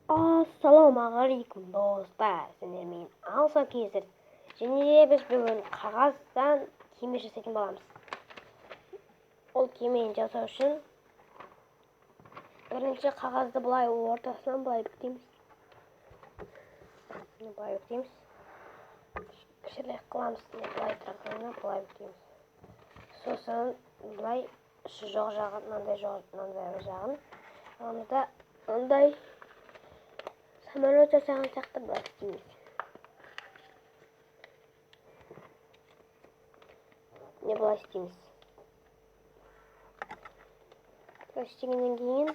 Ассалаумағалейкум достар, сіздермен Алса Кезір. Және де біз бүгін қағаздан кеме жасайтын боламыз. Ол кемені жасау үшін бірінші қағазды былай ортасынан былай бүктейміз. Былай бүктейміз. Кішірек қыламыз, былай тұрғанына былай бүктейміз. Сосын былай жоқ жағын, мынандай жағын аламызда мындай самолет жасаған сияқты былай істейміз. Былай істейміз. Былай істегеннен кейін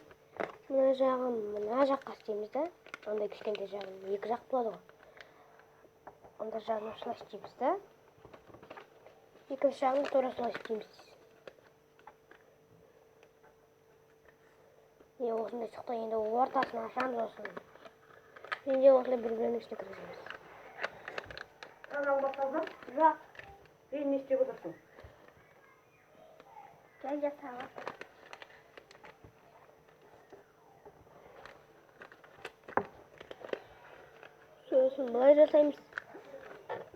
мына жағын мына жаққа істейміз да. Андай кішкентай жағын екі жақ болады ғой. Анда жағын осылай істейміз да. Екінші жағын тура солай істейміз. Осындай шықты. Енді ортасын ашамыз осыны. Енді осылай бір-бірінің ішіне кіргіземіз. Канал басталған? Жоқ. Сен не істеп отырсың? Жай жасап. Сосын былай жасаймыз.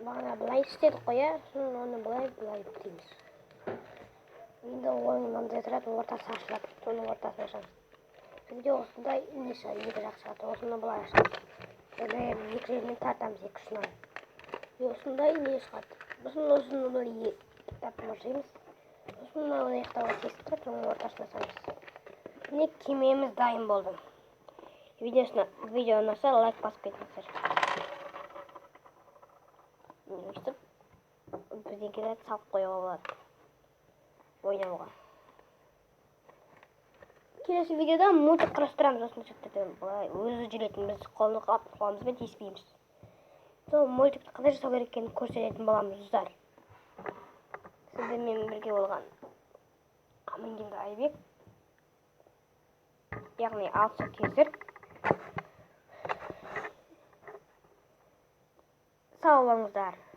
Бағана былай істедік қой, иә? Сосын оны былай бүктейміз. Енді ойын мынандай тұрады, ортасы ашылады. Соның ортасын ашамыз. Бізде осындай не шығады, екі жақ шығады. Осыны былай ашамыз. Екі жерінен тартамыз, екі ұшынан. Осындай не шығады. Сосын осыны былай мыржаймыз. Сосын мынау аяқтауға кестіріп, соның ортасын ашамыз. Міне кемеміз дайын болды. Видео ұнаса лайк басып кетіңіздер. Өстіп, бірдеңкелерді салып қоюға болады. Ойнауға. Келесі видеода мультик құрастырамыз осыны жігіттерден. Өзі жүретін, біз қолымызбен тиіспейміз. Сол мультикті қалай жасау керек екенін көрсететін боламыз, достар. Сіздермен бірге болған Амангелді Айбек, яғни Алса Кезір. Сау болыңыздар.